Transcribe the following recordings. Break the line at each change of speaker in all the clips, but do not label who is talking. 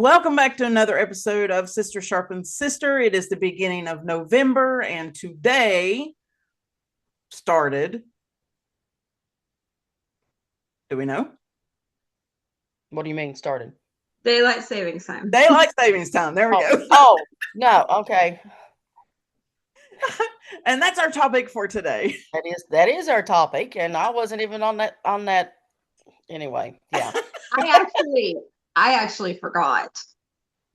Welcome back to another episode of Sister Sharpens Sister. It is the beginning of November, and today started. Do we know?
What do you mean started?
Daylight savings time.
Daylight savings time. There we go.
Oh, no. Okay.
And that's our topic for today.
That is our topic, and I wasn't even on that anyway. Yeah.
I actually forgot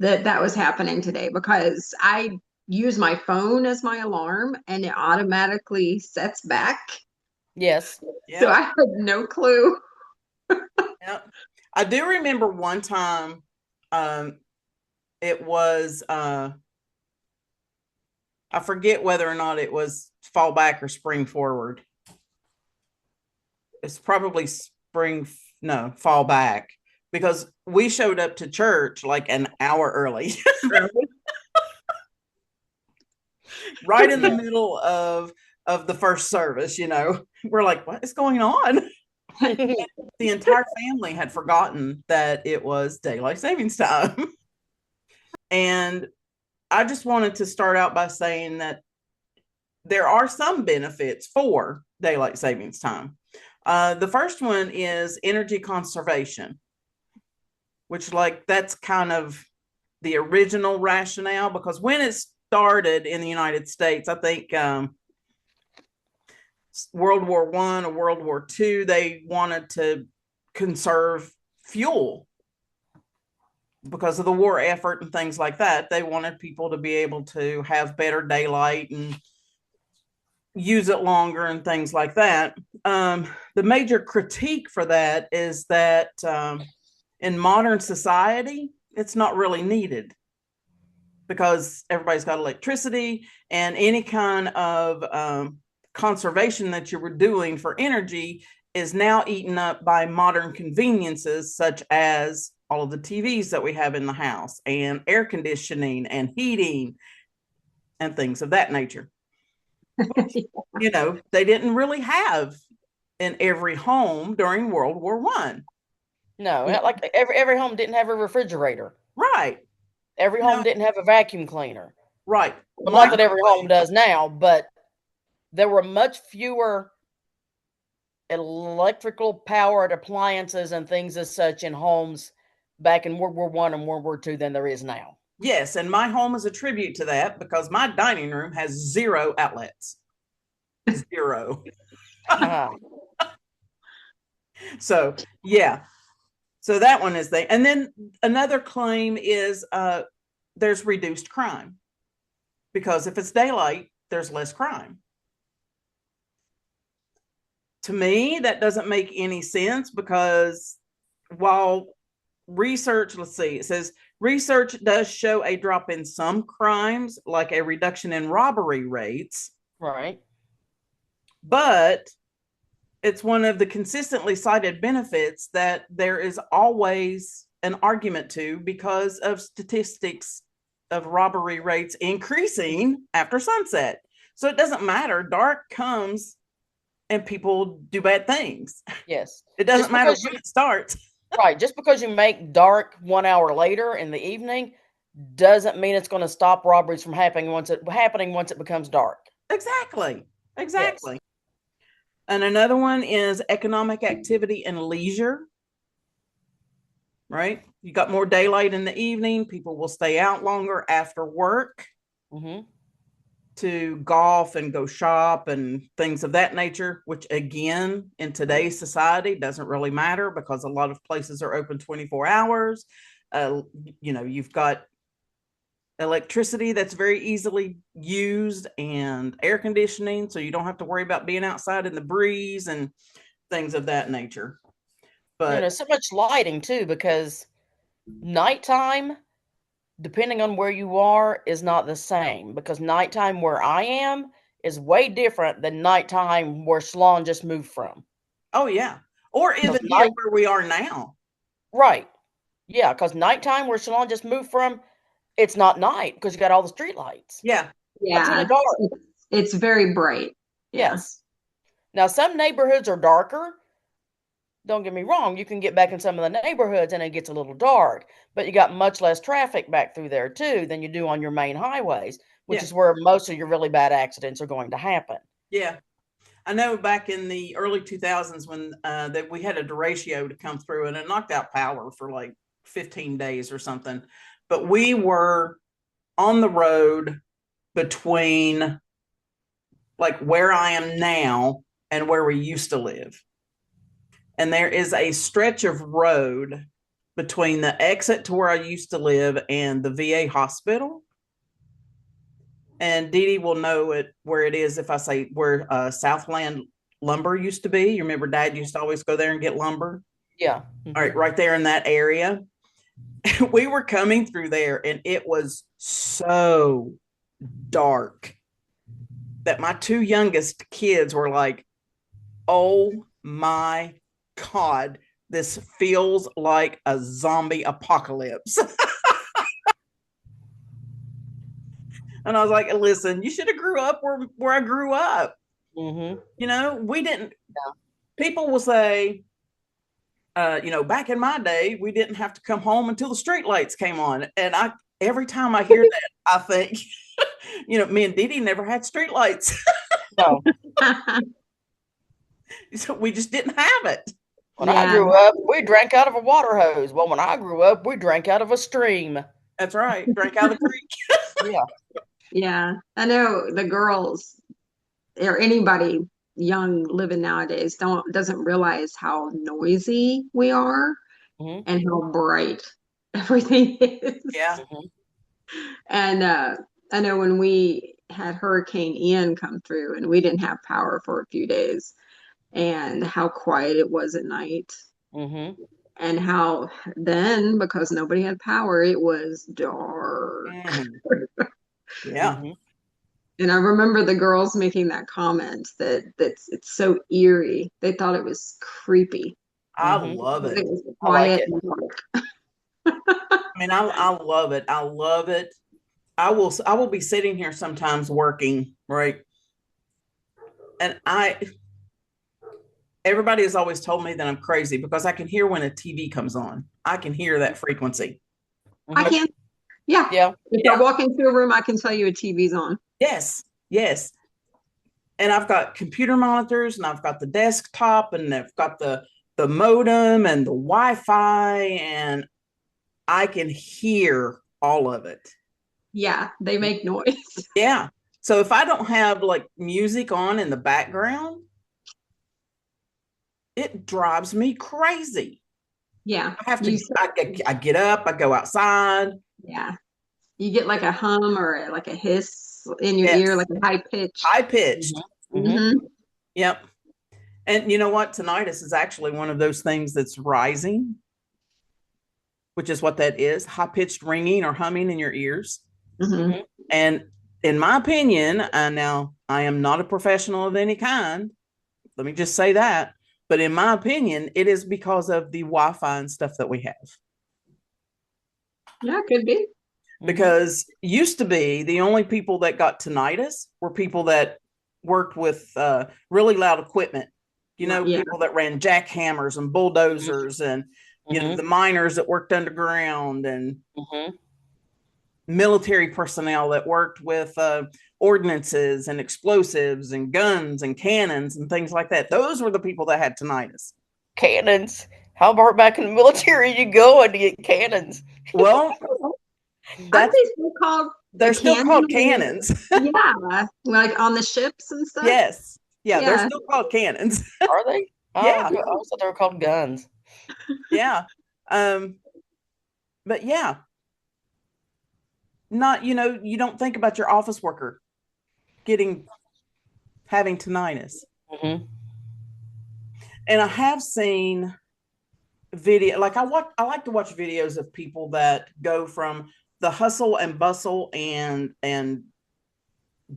that was happening today because I use my phone as my alarm and it automatically sets back.
Yes.
So I had no clue.
Yep. I do remember one time it was I forget whether or not it was fall back or spring forward. It's probably fall back, because we showed up to church like an hour early. Right in the middle of the first service, we're like, what is going on? The entire family had forgotten that it was daylight savings time. And I just wanted to start out by saying that there are some benefits for daylight savings time. The first one is energy conservation, which that's kind of the original rationale, because when it started in the United States, I think World War I or World War II, they wanted to conserve fuel because of the war effort and things like that. They wanted people to be able to have better daylight and use it longer and things like that. The major critique for that is that in modern society, it's not really needed because everybody's got electricity, and any kind of conservation that you were doing for energy is now eaten up by modern conveniences, such as all of the TVs that we have in the house and air conditioning and heating and things of that nature. They didn't really have in every home during World War I.
No, like every home didn't have a refrigerator.
Right.
Every home didn't have a vacuum cleaner.
Right.
Well, not that every home does now, but there were much fewer electrical powered appliances and things as such in homes back in World War I and World War II than there is now.
Yes, and my home is a tribute to that because my dining room has 0 outlets. 0. So, yeah. So that one is there. And then another claim is there's reduced crime, because if it's daylight, there's less crime. To me, that doesn't make any sense, because while research, it says research does show a drop in some crimes, like a reduction in robbery rates.
Right.
But it's one of the consistently cited benefits that there is always an argument to, because of statistics of robbery rates increasing after sunset. So it doesn't matter. Dark comes and people do bad things.
Yes.
It doesn't matter when it starts.
Right. Just because you make dark 1 hour later in the evening doesn't mean it's going to stop robberies from happening once it becomes dark.
Exactly. Yes. And another one is economic activity and leisure. Right? You got more daylight in the evening. People will stay out longer after work to golf and go shop and things of that nature, which again, in today's society, doesn't really matter because a lot of places are open 24 hours. You've got electricity that's very easily used and air conditioning, so you don't have to worry about being outside in the breeze and things of that nature. But
so much lighting too, because nighttime, depending on where you are, is not the same, because nighttime where I am is way different than nighttime where Shalon just moved from.
Oh yeah. Or even here where we are now.
Right. Yeah, because nighttime where Shalon just moved from, it's not night because you got all the street lights.
Yeah.
Yeah. It's very bright.
Yes. Now, some neighborhoods are darker, don't get me wrong, you can get back in some of the neighborhoods and it gets a little dark, but you got much less traffic back through there too than you do on your main highways, which
Yeah.
is where most of your really bad accidents are going to happen.
Yeah. I know back in the early 2000s when that we had a derecho to come through and it knocked out power for like 15 days or something. But we were on the road between like where I am now and where we used to live. And there is a stretch of road between the exit to where I used to live and the VA hospital. And Dee Dee will know it where it is if I say where Southland Lumber used to be. You remember Dad used to always go there and get lumber?
Yeah.
All right, right there in that area. We were coming through there and it was so dark that my two youngest kids were like, oh my God, this feels like a zombie apocalypse. And I was like, listen, you should have grew up where I grew up.
Mm-hmm.
You know, we didn't, people will say, back in my day, we didn't have to come home until the street lights came on. And every time I hear that, I think, me and Dee Dee never had street lights.
No.
So we just didn't have it.
When I grew up, we drank out of a water hose. Well, when I grew up, we drank out of a stream.
That's right. Drank out of the creek.
Yeah.
Yeah. I know the girls or anybody young living nowadays doesn't realize how noisy we are and how bright everything is.
Yeah.
And I know when we had Hurricane Ian come through and we didn't have power for a few days, and how quiet it was at night. And how then, because nobody had power, it was dark.
Yeah.
And I remember the girls making that comment that it's so eerie. They thought it was creepy.
I love it.
It was quiet and dark.
I mean, I love it. I love it. I will be sitting here sometimes working, right? And everybody has always told me that I'm crazy because I can hear when a TV comes on. I can hear that frequency.
I can. Yeah.
Yeah.
If I walk into a room, I can tell you a TV's on.
Yes. Yes. And I've got computer monitors and I've got the desktop and I've got the modem and the Wi-Fi and I can hear all of it.
Yeah, they make noise.
Yeah. So if I don't have like music on in the background, it drives me crazy.
Yeah.
I have to, I get up, I go outside.
Yeah. You get like a hum or like a hiss in your ear, like a high pitch.
High pitched. Yep. And you know what? Tinnitus is actually one of those things that's rising, which is what that is, high pitched ringing or humming in your ears. And in my opinion, now I am not a professional of any kind. Let me just say that. But in my opinion, it is because of the Wi-Fi and stuff that we have.
Yeah, it could be.
Because used to be the only people that got tinnitus were people that worked with really loud equipment. People that ran jackhammers and bulldozers and the miners that worked underground and military personnel that worked with ordnances and explosives and guns and cannons and things like that. Those were the people that had tinnitus.
Cannons. How far back in the military you going to get cannons?
Well, they're still called cannons.
Yeah, like on the ships and stuff.
Yes. Yeah, they're still called cannons.
Are they?
Yeah.
I thought they were called guns.
Yeah. But yeah. Not, you don't think about your office worker having tinnitus. And I have seen video, like I like to watch videos of people that go from the hustle and bustle and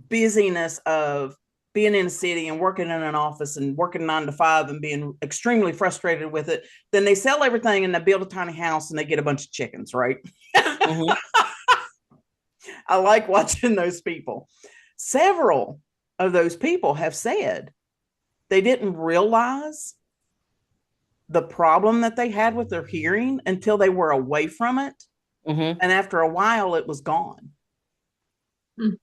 busyness of being in a city and working in an office and working 9 to 5 and being extremely frustrated with it. Then they sell everything and they build a tiny house and they get a bunch of chickens, right? I like watching those people. Several of those people have said they didn't realize the problem that they had with their hearing until they were away from it.
Mm-hmm.
And after a while, it was gone.
Mm.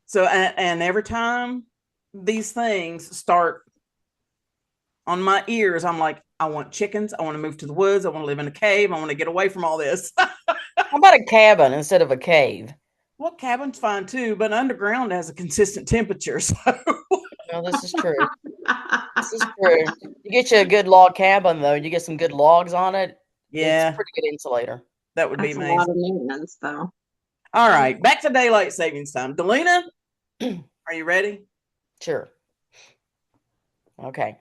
So, and every time these things start on my ears, I'm like, I want chickens. I want to move to the woods. I want to live in a cave. I want to get away from all this.
How about a cabin instead of a cave?
Well, cabin's fine too, but underground has a consistent temperature. So,
Well, this is true. This is true. You get you a good log cabin, though, and you get some good logs on it. It's a
yeah,
pretty good insulator.
that would be
That's a lot
amazing.
of maintenance, though.
All right, back to daylight savings time. Delina, are you ready?
Sure. Okay.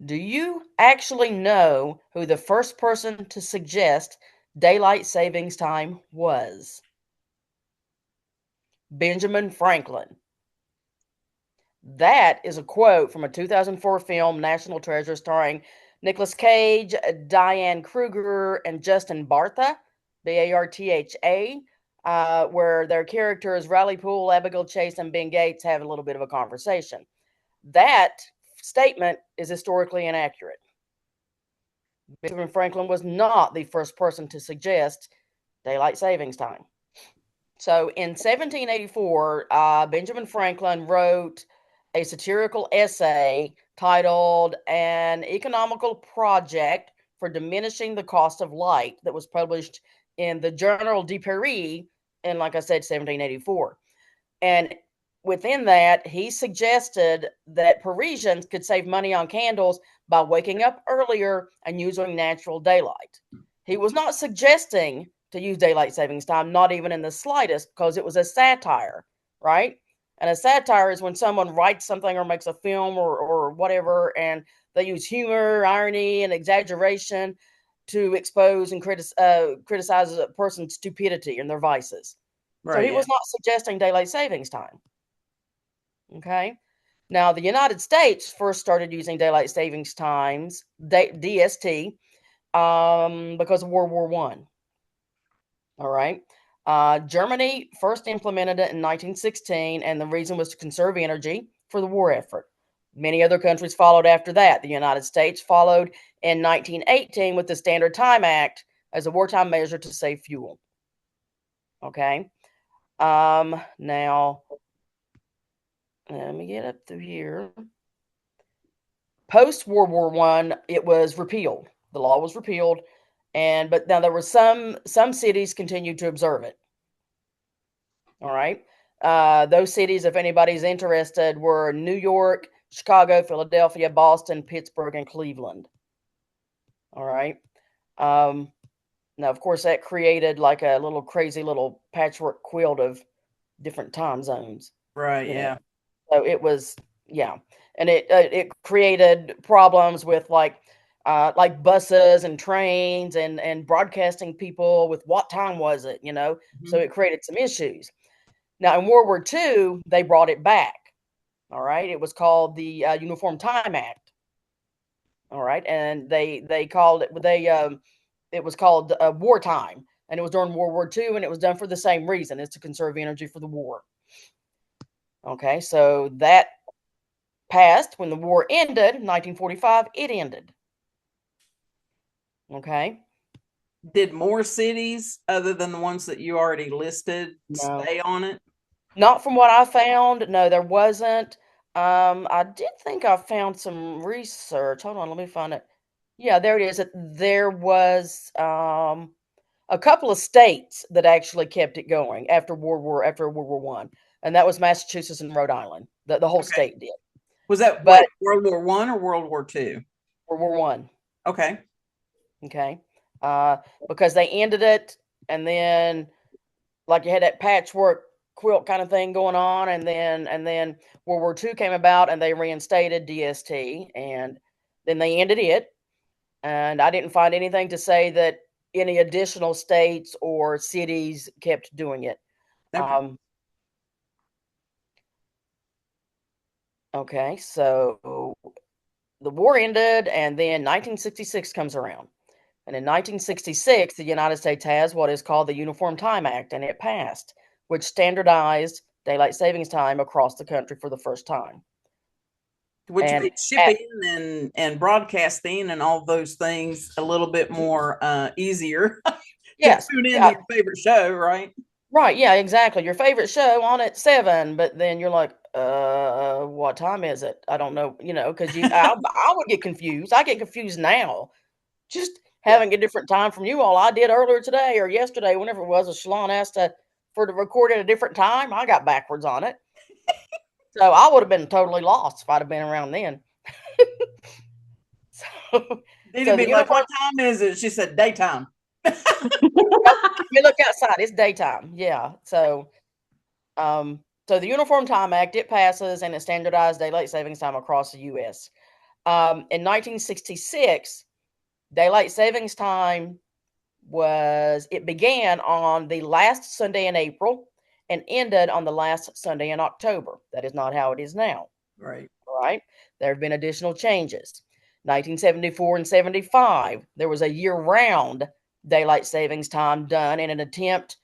Do you actually know who the first person to suggest daylight savings time was? Benjamin Franklin. That is a quote from a 2004 film, National Treasure, starring Nicolas Cage, Diane Kruger, and Justin Bartha, Bartha, where their characters Riley Poole, Abigail Chase, and Ben Gates have a little bit of a conversation. That statement is historically inaccurate. Benjamin Franklin was not the first person to suggest daylight savings time. So in 1784, Benjamin Franklin wrote a satirical essay titled An Economical Project for Diminishing the Cost of Light that was published in the Journal de Paris in, like I said, 1784. And within that, he suggested that Parisians could save money on candles by waking up earlier and using natural daylight. He was not suggesting to use daylight savings time, not even in the slightest, because it was a satire, right? And a satire is when someone writes something or makes a film or whatever, and they use humor, irony, and exaggeration to expose and criticize a person's stupidity and their vices. So
Right.
he was not suggesting daylight savings time. Okay. Now, the United States first started using daylight savings times, DST, because of World War One. All right. Germany first implemented it in 1916, and the reason was to conserve energy for the war effort. Many other countries followed after that. The United States followed in 1918 with the Standard Time Act as a wartime measure to save fuel. Okay. Now, let me get up through here. Post World War One, it was repealed. The law was repealed, but now there were some cities continued to observe it. All right. Those cities, if anybody's interested, were New York, Chicago, Philadelphia, Boston, Pittsburgh, and Cleveland. All right. Now, of course, that created like a little crazy little patchwork quilt of different time zones.
Right. Yeah.
So it was, yeah, and it created problems with like buses and trains and broadcasting people with what time was it, So it created some issues. Now in World War II, they brought it back. All right, it was called the Uniform Time Act. All right, and they called it it was called wartime, and it was during World War II, and it was done for the same reason: it's to conserve energy for the war. Okay, so that passed when the war ended in 1945. It ended. Okay.
Did more cities other than the ones that you already listed stay on it?
Not from what I found. No, there wasn't. I did think I found some research. Hold on, let me find it. Yeah, there it is. There was a couple of states that actually kept it going after World War One, and that was Massachusetts and Rhode Island. The whole state did.
Was that World War One or World War II?
World War One.
Okay.
Okay. Because they ended it, and then like you had that patchwork quilt kind of thing going on, and then World War II came about, and they reinstated DST, and then they ended it. And I didn't find anything to say that any additional states or cities kept doing it.
Okay.
Okay, so the war ended, and then 1966 comes around. And in 1966, the United States has what is called the Uniform Time Act, and it passed, which standardized daylight savings time across the country for the first time.
which
And
made shipping and broadcasting and all those things a little bit more easier to
yes,
tune in to
yeah,
your favorite show, right?
right, yeah, exactly. Your favorite show on at 7, but then you're like, what time is it? I don't know, because I would get confused. I get confused now. Just
Yeah.
having a different time from you all. I did earlier today or yesterday, whenever it was, a Shalon asked for to record at a different time. I got backwards on it. So I would have been totally lost if I'd have been around then. So,
It'd
so
be
the
like,
uniform.
what time is it? She said daytime.
Yep, you look outside, it's daytime. Yeah. So the Uniform Time Act, it passes and it standardized daylight savings time across the U.S. In 1966, daylight savings time began on the last Sunday in April and ended on the last Sunday in October. That is not how it is now.
Right.
Right? There have been additional changes. 1974 and 75, there was a year-round daylight savings time done in an attempt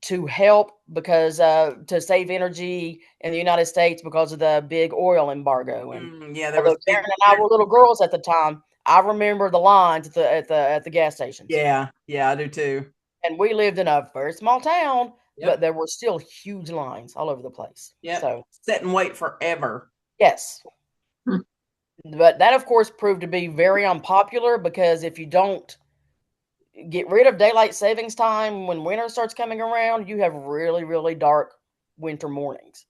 to help because to save energy in the United States because of the big oil embargo. And
Yeah, there was
although
a big
Karen and I were little girls at the time, I remember the lines at the gas stations.
Yeah, I do too.
And we lived in a very small town,
Yep.
but there were still huge lines all over the place.
Yeah.
So
Sit and wait forever.
yes.
Hmm.
But that of course proved to be very unpopular because if you don't get rid of daylight savings time when winter starts coming around, you have really, really dark winter mornings.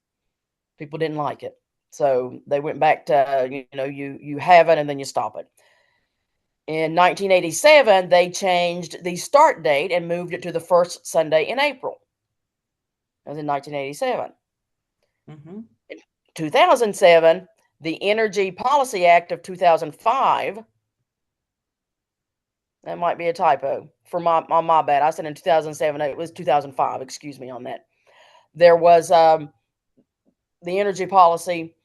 People didn't like it. So they went back to, you have it and then you stop it. In 1987, they changed the start date and moved it to the first Sunday in April. That was in 1987.
Mm-hmm.
In 2007, the Energy Policy Act of 2005. That might be a typo on my bad. I said in 2007. It was 2005. Excuse me on that. There was the energy policy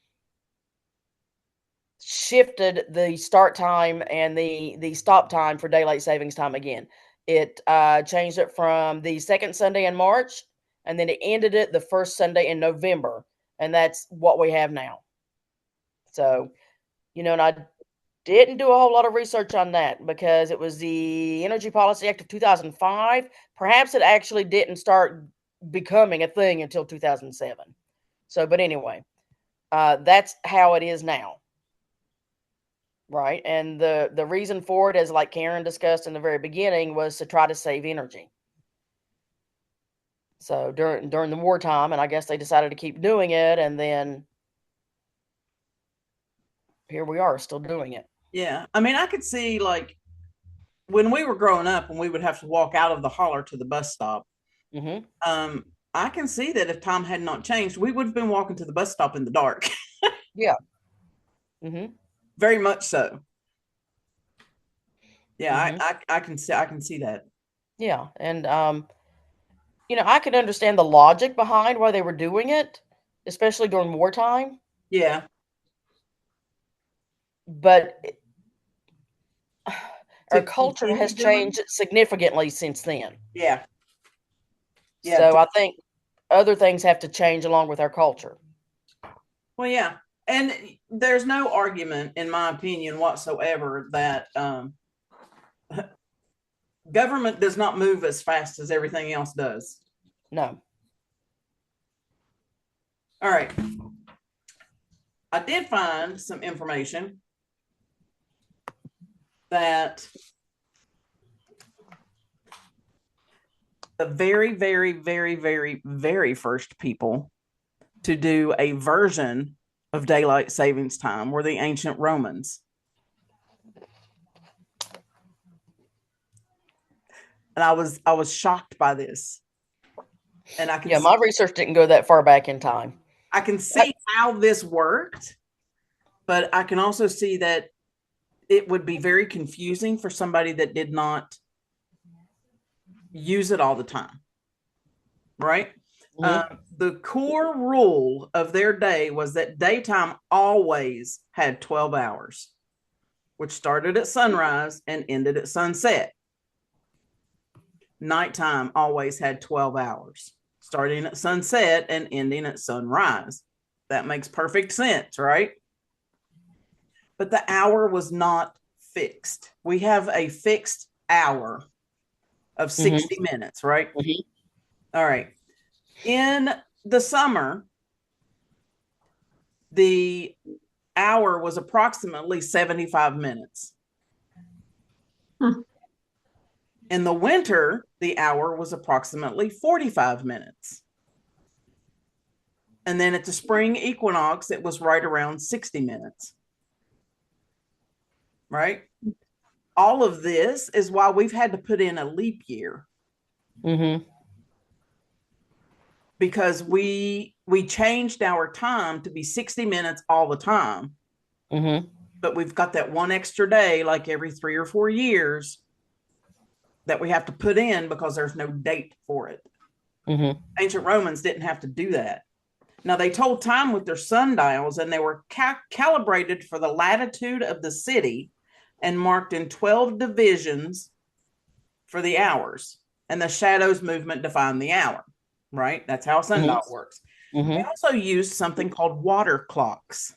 shifted the start time and the stop time for daylight savings time again. It changed it from the second Sunday in March, and then it ended it the first Sunday in November, and that's what we have now. So, and I didn't do a whole lot of research on that because it was the Energy Policy Act of 2005. Perhaps it actually didn't start becoming a thing until 2007. So, but anyway, that's how it is now. Right. And the reason for it, as like Karen discussed in the very beginning, was to try to save energy. So during the wartime, and I guess they decided to keep doing it, and then here we are still doing it.
Yeah. I mean, I could see like when we were growing up and we would have to walk out of the holler to the bus stop.
Mm-hmm.
I can see that if time had not changed, we would have been walking to the bus stop in the dark.
Yeah. Mm-hmm.
Very much so. Yeah,
Mm-hmm.
I can see that.
Yeah. And I could understand the logic behind why they were doing it, especially during wartime.
Yeah.
But our
To
culture
continue
has
doing.
changed significantly since then.
Yeah. Yeah.
So I think other things have to change along with our culture.
Well, yeah. And there's no argument, in my opinion, whatsoever that government does not move as fast as everything else does.
No.
All right. I did find some information that the very, very, very, very, very first people to do a version of daylight savings time were the ancient Romans. And I was shocked by this. And I can
my research didn't go that far back in time.
I can see how this worked, but I can also see that it would be very confusing for somebody that did not use it all the time. Right?
Mm-hmm.
The core rule of their day was that daytime always had 12 hours, which started at sunrise and ended at sunset. Nighttime always had 12 hours, starting at sunset and ending at sunrise. That makes perfect sense, right? but the hour was not fixed. We have a fixed hour of 60 minutes, right? All right. In the summer, the hour was approximately 75 minutes. In the winter, the hour was approximately 45 minutes. And then at the spring equinox, it was right around 60 minutes. Right? All of this is why we've had to put in a leap year. Because we changed our time to be 60 minutes all the time. But we've got that one extra day, like every 3 or 4 years, that we have to put in because there's no date for it. Ancient Romans didn't have to do that. Now, they told time with their sundials, and they were calibrated for the latitude of the city and marked in 12 divisions for the hours. And the shadows movement defined the hour, right? That's how a sundial works. They also used something called water clocks.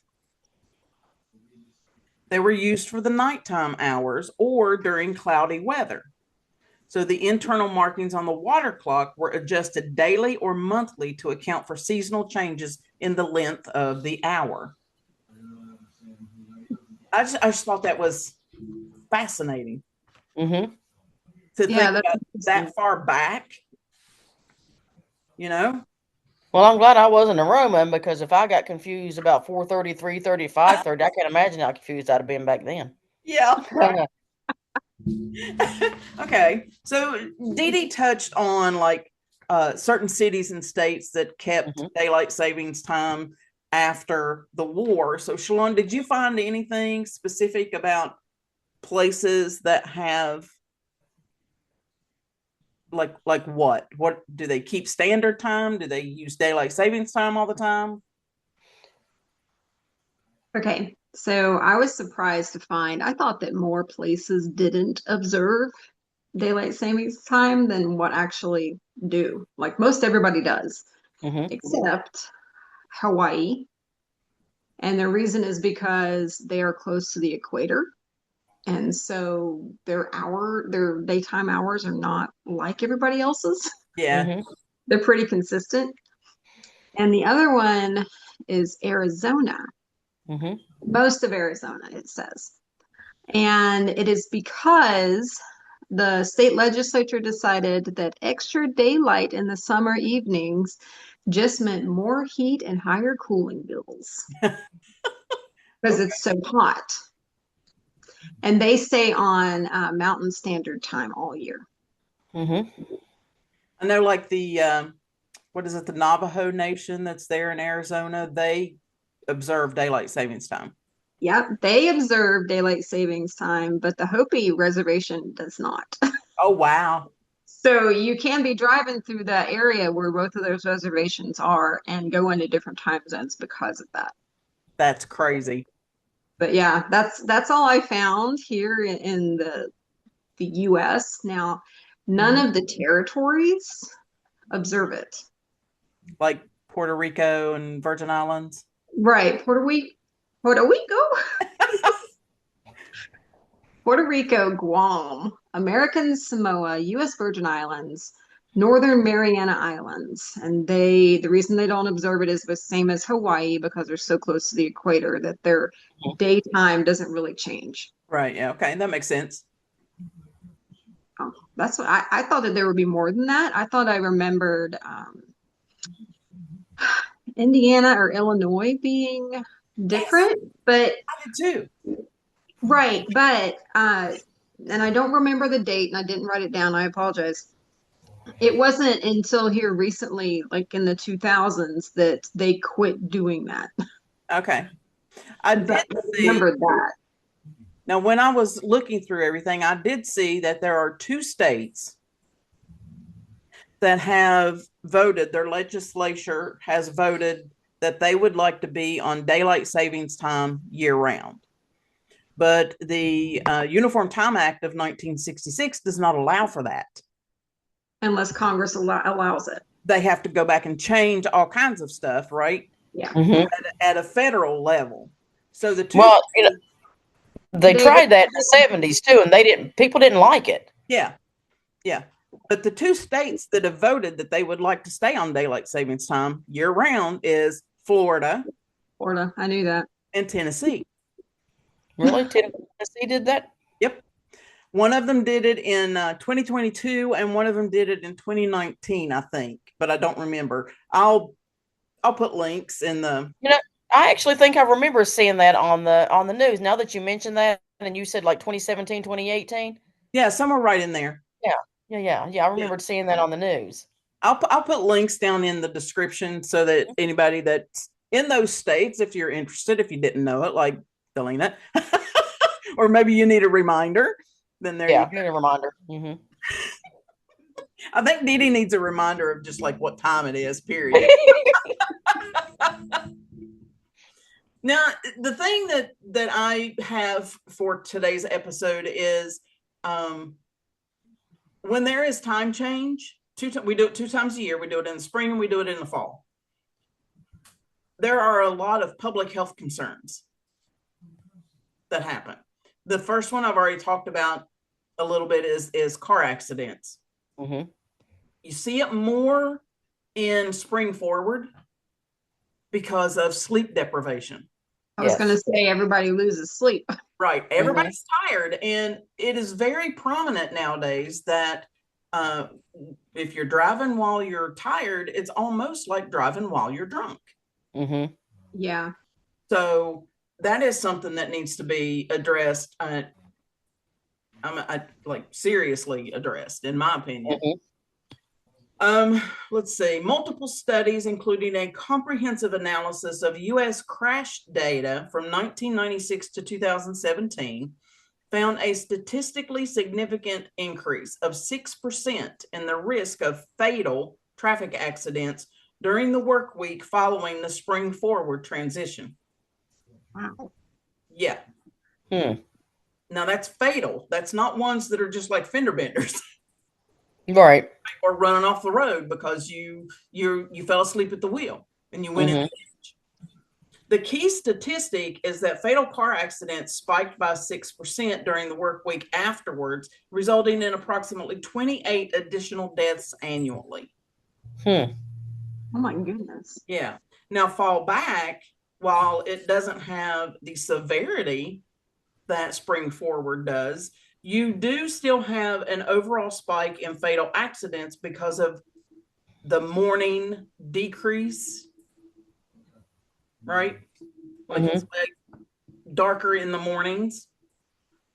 They were used for the nighttime hours or during cloudy weather. So the internal markings on the water clock were adjusted daily or monthly to account for seasonal changes in the length of the hour. I just thought that was fascinating. To think about that far back, you know?
Well, I'm glad I wasn't a Roman, because if I got confused about 4:30, 3:30, 5:30, I can't imagine how confused I'd have been back then.
Yeah. Okay. So Dee Dee touched on like certain cities and states that kept daylight savings time after the war. So Shalon, did you find anything specific about places that have like what do they keep standard time? Do they use daylight savings time all the time?
Okay, so I was surprised to find, I thought that more places didn't observe daylight savings time than what actually do. Like most everybody does, except Hawaii. And the reason is because they are close to the equator. And so their daytime hours are not like everybody else's.
Yeah.
They're pretty consistent. And the other one is Arizona. Most of Arizona, it says. And it is because the state legislature decided that extra daylight in the summer evenings just meant more heat and higher cooling bills because it's so hot. And they stay on Mountain Standard Time all year.
I know, like the what is it, the Navajo Nation that's there in Arizona, they observe daylight savings time.
Yep, they observe daylight savings time, but the Hopi reservation does not.
Oh, wow.
So you can be driving through the area where both of those reservations are and go into different time zones because of that.
That's crazy.
But yeah, that's all I found here in the US. Now, none of the territories observe it.
Like Puerto Rico and Virgin Islands?
Right, Puerto Rico, Puerto Rico, Guam, American Samoa, US Virgin Islands, Northern Mariana Islands. And the reason they don't observe it is the same as Hawaii, because they're so close to the equator that their daytime doesn't really change.
Right. Yeah. Okay. That makes sense.
Oh, that's what I thought that there would be more than that. I thought I remembered Indiana or Illinois being different, but
I did too.
right, but and I don't remember the date and I didn't write it down. I apologize. It wasn't until here recently, like in the 2000s, that they quit doing that.
Okay. I did
remember that.
Now, when I was looking through everything, I did see that there are 2 states that have voted, their legislature has voted that they would like to be on daylight savings time year round. But the Uniform Time Act of 1966 does not allow for that.
Unless Congress allows it.
They have to go back and change all kinds of stuff, right?
Yeah.
At a federal level. So the two.
Well, They tried that in the 70s too, and people didn't like it.
Yeah. Yeah. But the two states that have voted that they would like to stay on daylight savings time year round is Florida.
Florida, I knew that.
And Tennessee.
Really? Tennessee did that?
Yep. One of them did it in 2022 and one of them did it in 2019, I think, but I don't remember. I'll put links in the.
I actually think I remember seeing that on the news. Now that you mentioned that, and you said like 2017, 2018.
Yeah, somewhere right in there.
Yeah. I remembered seeing that on the news.
I'll put links down in the description so that anybody that's in those states, if you're interested, if you didn't know it, like Delina, or maybe you need a reminder, then there you go.
Need a reminder. Mm-hmm.
I think Dee Dee needs a reminder of just like what time it is, period. Now, the thing that I have for today's episode is when there is time change, we do it 2 times a year. We do it in the spring and we do it in the fall. There are a lot of public health concerns that happen. The first one I've already talked about a little bit is car accidents.
Mm-hmm.
You see it more in spring forward because of sleep deprivation.
I was going to say everybody loses sleep.
Right. Everybody's tired. And it is very prominent nowadays that if you're driving while you're tired, it's almost like driving while you're drunk.
Mm-hmm.
Yeah.
So that is something that needs to be addressed. Like seriously addressed, in my opinion.
Mm-hmm.
Let's see. Multiple studies, including a comprehensive analysis of U.S. crash data from 1996 to 2017, found a statistically significant increase of 6% in the risk of fatal traffic accidents during the work week following the spring forward transition.
Wow.
Yeah. Now that's fatal. That's not ones that are just like fender benders.
Right.
Or running off the road because you fell asleep at the wheel and you went in the ditch. The key statistic is that fatal car accidents spiked by 6% during the work week afterwards, resulting in approximately 28 additional deaths annually.
Oh my goodness.
Yeah. Now fall back, while it doesn't have the severity that spring forward does, you do still have an overall spike in fatal accidents because of the morning decrease, right? Like it's darker in the mornings.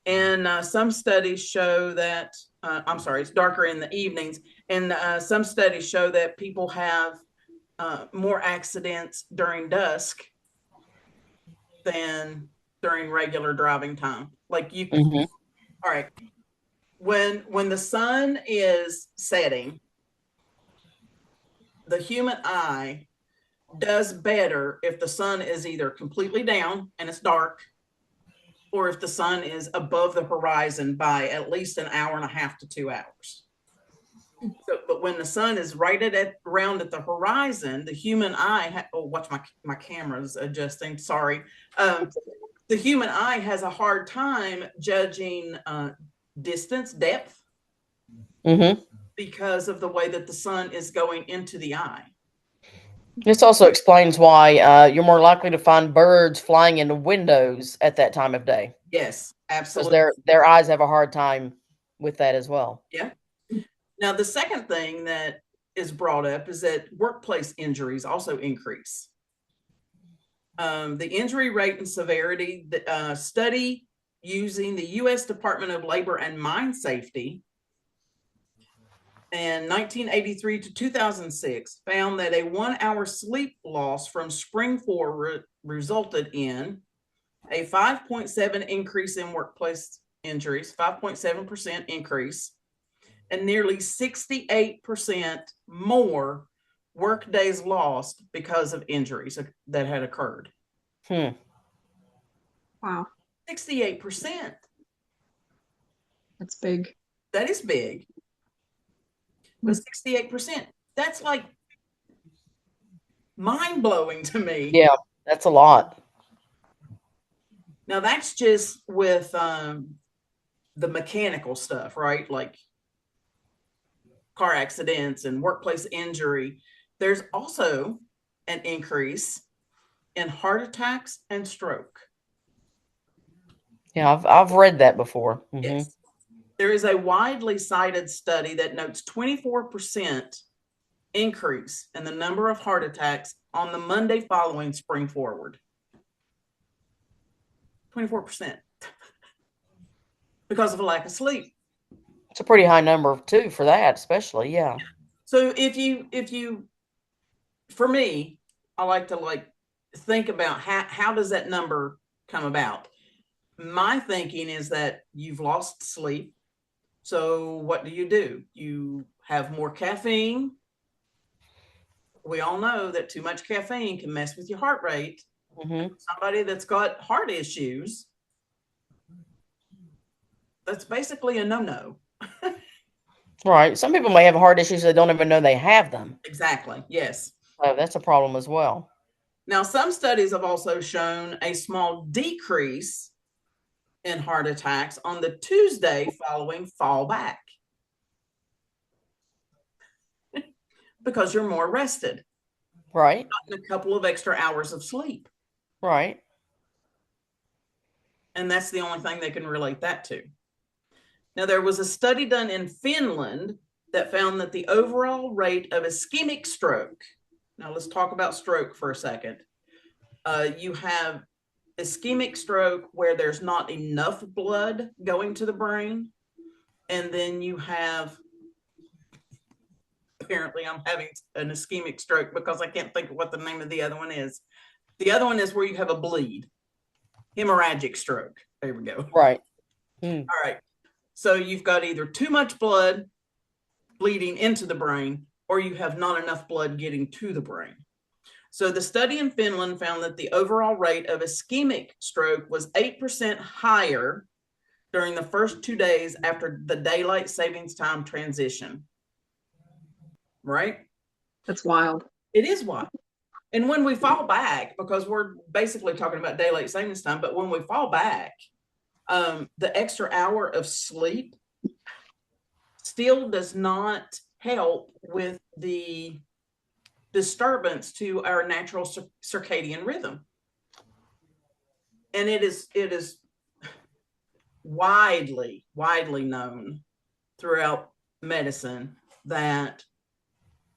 And some studies show that, it's darker in the evenings. And some studies show that people have more accidents during dusk than during regular driving time. Like you can. All right. When the sun is setting, the human eye does better if the sun is either completely down and it's dark, or if the sun is above the horizon by at least an hour and a half to 2 hours. So, but when the sun is right around at the horizon, the human eye, watch my camera's adjusting. Sorry. The human eye has a hard time judging distance, depth, because of the way that the sun is going into the eye.
This also explains why you're more likely to find birds flying into windows at that time of day.
Yes, absolutely.
Because their eyes have a hard time with that as well.
Yeah. Now, the second thing that is brought up is that workplace injuries also increase. The injury rate and severity, the study using the U.S. Department of Labor and Mine Safety in 1983 to 2006 found that a 1 hour sleep loss from spring forward resulted in a 5.7 increase in workplace injuries, 5.7% increase, and nearly 68% more work days lost because of injuries that had occurred.
Wow.
68%.
That's big.
That is big. But 68%, that's like mind-blowing to me.
Yeah, that's a lot.
Now that's just with the mechanical stuff, right? Like car accidents and workplace injury. There's also an increase in heart attacks and stroke.
Yeah, I've read that before.
Yes. There is a widely cited study that notes 24% increase in the number of heart attacks on the Monday following spring forward. 24% because of a lack of sleep.
It's a pretty high number too for that, especially. Yeah.
So if you for me, I like to think about how does that number come about. My thinking is that you've lost sleep. So what do? You have more caffeine. We all know that too much caffeine can mess with your heart rate. Somebody that's got heart issues, that's basically a no-no.
Right. Some people may have heart issues, they don't even know they have them.
Exactly. Yes.
So that's a problem as well.
Now, some studies have also shown a small decrease in heart attacks on the Tuesday following fall back because you're more rested.
Right.
A couple of extra hours of sleep.
Right.
And that's the only thing they can relate that to. Now, there was a study done in Finland that found that the overall rate of ischemic stroke. Now, let's talk about stroke for a second. You have ischemic stroke where there's not enough blood going to the brain. And then you have, apparently, I'm having an ischemic stroke because I can't think of what the name of the other one is. The other one is where you have a bleed, hemorrhagic stroke. There we go.
Right.
All right. So you've got either too much blood bleeding into the brain or you have not enough blood getting to the brain. So the study in Finland found that the overall rate of ischemic stroke was 8% higher during the first 2 days after the daylight savings time transition. Right?
That's wild.
It is wild. And when we fall back, because we're basically talking about daylight savings time, but when we fall back, the extra hour of sleep still does not help with the disturbance to our natural circadian rhythm. And it is widely known throughout medicine that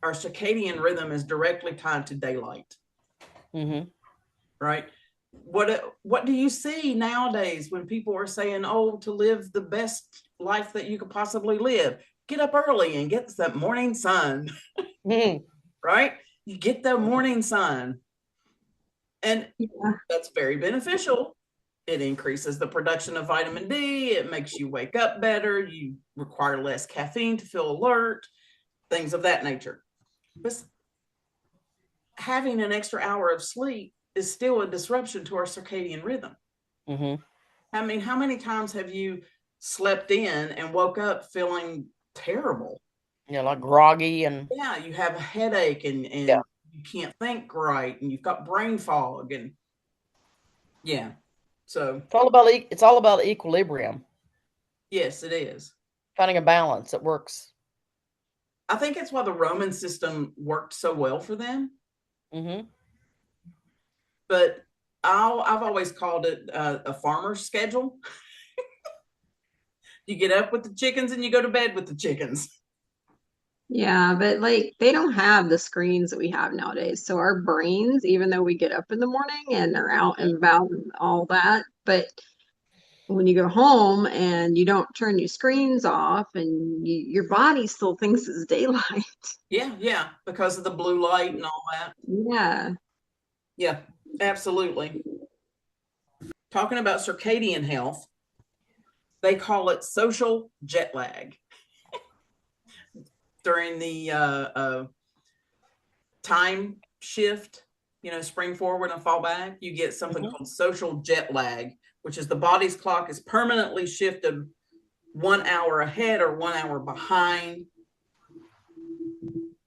our circadian rhythm is directly tied to daylight. Right? What do you see nowadays when people are saying, oh, to live the best life that you could possibly live, get up early and get that morning sun. Right? You get the morning sun. And that's very beneficial. It increases the production of vitamin D. It makes you wake up better. You require less caffeine to feel alert, things of that nature. But having an extra hour of sleep is still a disruption to our circadian rhythm. I mean, how many times have you slept in and woke up feeling terrible?
Yeah, like groggy and
yeah, you have a headache and
yeah.
You can't think right and you've got brain fog and yeah. So
it's all about equilibrium.
Yes, it is.
Finding a balance that works.
I think it's why the Roman system worked so well for them. But I've always called it a farmer's schedule. You get up with the chickens and you go to bed with the chickens.
Yeah, but like they don't have the screens that we have nowadays. So our brains, even though we get up in the morning and are out and about and all that, but when you go home and you don't turn your screens off and your body still thinks it's daylight.
Yeah, because of the blue light and all that. Yeah, absolutely. Talking about circadian health, they call it social jet lag. During the time shift, spring forward and fall back, you get something called social jet lag, which is the body's clock is permanently shifted 1 hour ahead or 1 hour behind.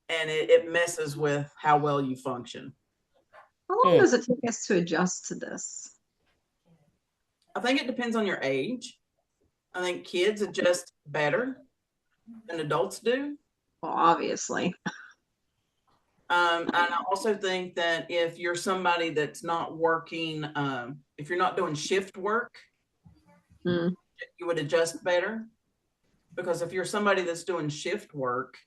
And it messes with how well you function.
How long does it take us to adjust to this?
I think it depends on your age. I think kids adjust better than adults do.
Well, obviously.
And I also think that if you're somebody that's not working, if you're not doing shift work,
Mm.
you would adjust better. Because if you're somebody that's doing shift work,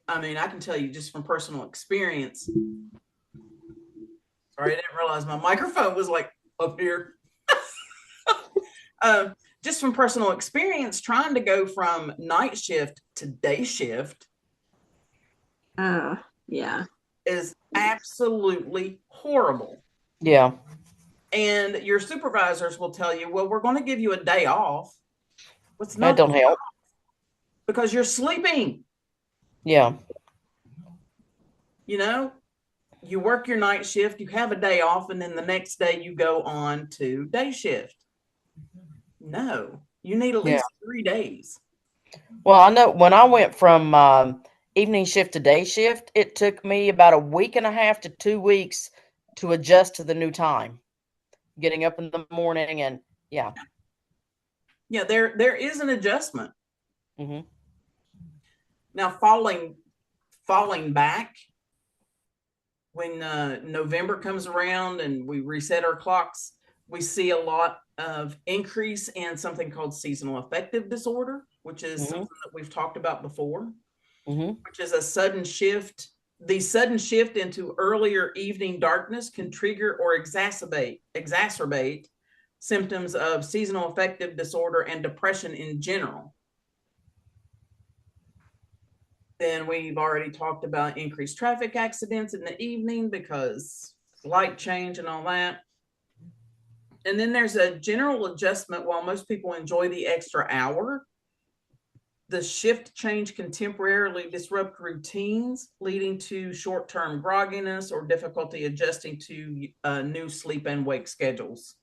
I mean, I can tell you just from personal experience. Sorry, I didn't realize my microphone was like up here. Just from personal experience, trying to go from night shift to day shift
Oh, yeah.
is absolutely horrible.
Yeah.
And your supervisors will tell you, well, we're going to give you a day off. What's
That don't help.
Because you're sleeping.
Yeah.
You know, you work your night shift, you have a day off, and then the next day you go on to day shift. No, you need at least 3 days.
Well, I know when I went from evening shift to day shift, it took me about a week and a half to 2 weeks to adjust to the new time. Getting up in the morning and yeah.
Yeah, there is an adjustment.
Mm-hmm.
Now falling back when November comes around and we reset our clocks, we see a lot of increase in something called seasonal affective disorder, which is
Mm-hmm.
something that we've talked about before,
Mm-hmm.
which is a sudden shift. The sudden shift into earlier evening darkness can trigger or exacerbate symptoms of seasonal affective disorder and depression in general. Then we've already talked about increased traffic accidents in the evening because light change and all that. And then there's a general adjustment. While most people enjoy the extra hour, the shift change can temporarily disrupt routines, leading to short-term grogginess or difficulty adjusting to new sleep and wake schedules.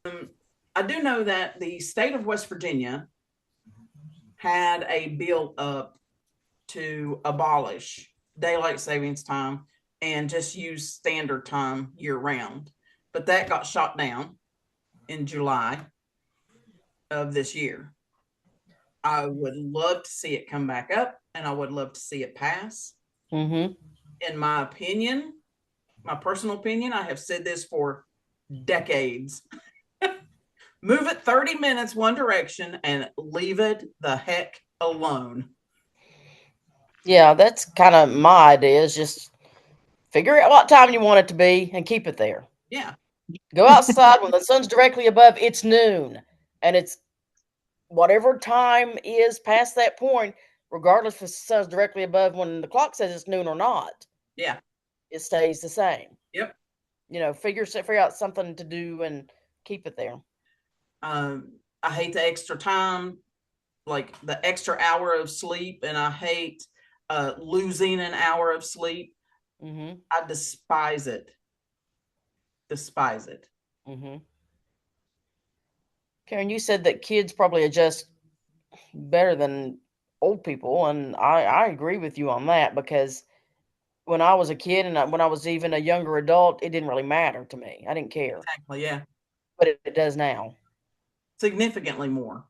I do know that the state of West Virginia had a bill up to abolish daylight savings time and just use standard time year round. But that got shot down in July of this year. I would love to see it come back up and I would love to see it pass.
Mm-hmm.
In my opinion, my personal opinion, I have said this for decades. Move it 30 minutes one direction and leave it the heck alone.
Yeah, that's kind of my idea is just figure out what time you want it to be and keep it there.
Yeah.
Go outside when the sun's directly above, it's noon. And it's whatever time is past that point, regardless if the sun's directly above when the clock says it's noon or not.
Yeah.
It stays the same.
Yep.
You know, figure out something to do and keep it there.
I hate the extra time, like the extra hour of sleep, and I hate losing an hour of sleep.
Mm-hmm.
I despise it. Despise it.
Mm-hmm. Karen, you said that kids probably adjust better than old people, and I agree with you on that because when I was a kid and when I was even a younger adult, it didn't really matter to me. I didn't care.
Exactly. Yeah.
But it does now.
Significantly more.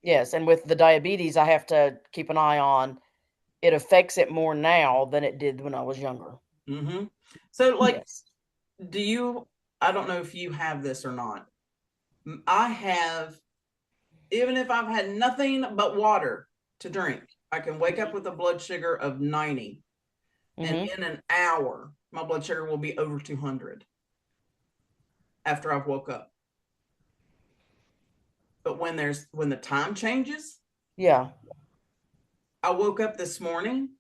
Yes, and with the diabetes, I have to keep an eye on. It affects it more now than it did when I was younger.
Mm-hmm. So, like,
yes.
do you? I don't know if you have this or not. I have, even if I've had nothing but water to drink, I can wake up with a blood sugar of 90.
Mm-hmm.
And in an hour, my blood sugar will be over 200 after I've woke up. But when the time changes,
yeah.
I woke up this morning,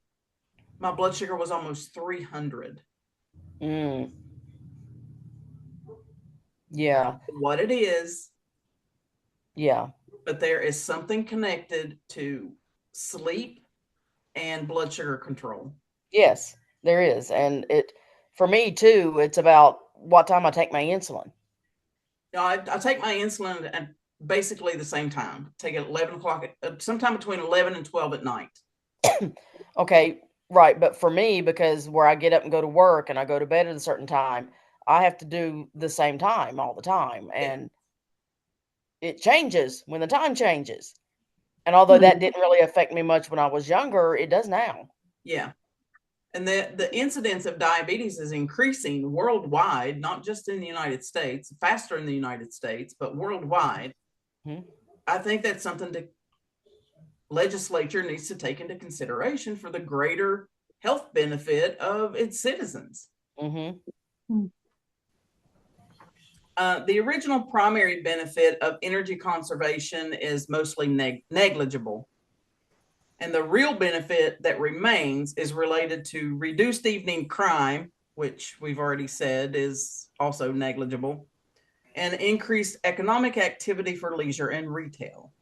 my blood sugar was almost 300.
Mm. Yeah.
What it is.
Yeah.
But there is something connected to sleep and blood sugar control.
Yes, there is. And for me too, it's about what time I take my insulin.
No, I take my insulin at basically the same time. Take it at 11 o'clock, sometime between 11 and 12 at night.
Okay, right. But for me, because where I get up and go to work and I go to bed at a certain time, I have to do the same time all the time. And it changes when the time changes. And although that didn't really affect me much when I was younger, it does now.
Yeah. And the incidence of diabetes is increasing worldwide, not just in the United States, faster in the United States, but worldwide.
Mm-hmm.
I think that's something the legislature needs to take into consideration for the greater health benefit of its citizens.
Mm-hmm.
The original primary benefit of energy conservation is mostly negligible. And the real benefit that remains is related to reduced evening crime, which we've already said is also negligible, and increased economic activity for leisure and retail.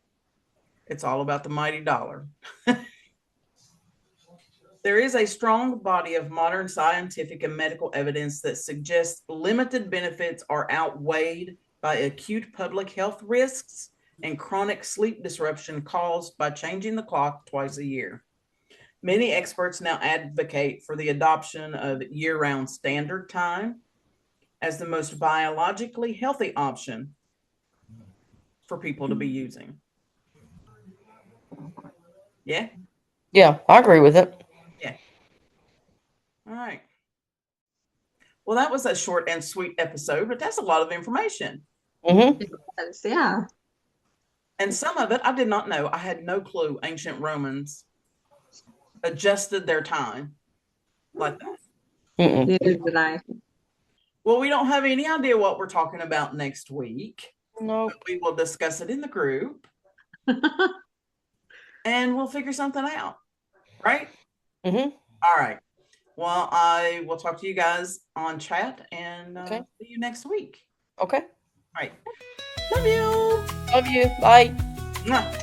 It's all about the mighty dollar. There is a strong body of modern scientific and medical evidence that suggests limited benefits are outweighed by acute public health risks and chronic sleep disruption caused by changing the clock twice a year. Many experts now advocate for the adoption of year-round standard time as the most biologically healthy option for people to be using. Yeah?
Yeah, I agree with it.
Yeah. All right. Well, that was a short and sweet episode, but that's a lot of information.
Mm-hmm.
Yeah.
And some of it I did not know. I had no clue ancient Romans adjusted their time like that.
Neither did I.
Well, we don't have any idea what we're talking about next week.
Nope.
But we will discuss it in the group. And we'll figure something out. Right?
Mm-hmm.
All right. Well, I will talk to you guys on chat and see you next week.
Okay.
All right. Love you.
Love you. Bye.
Mwah.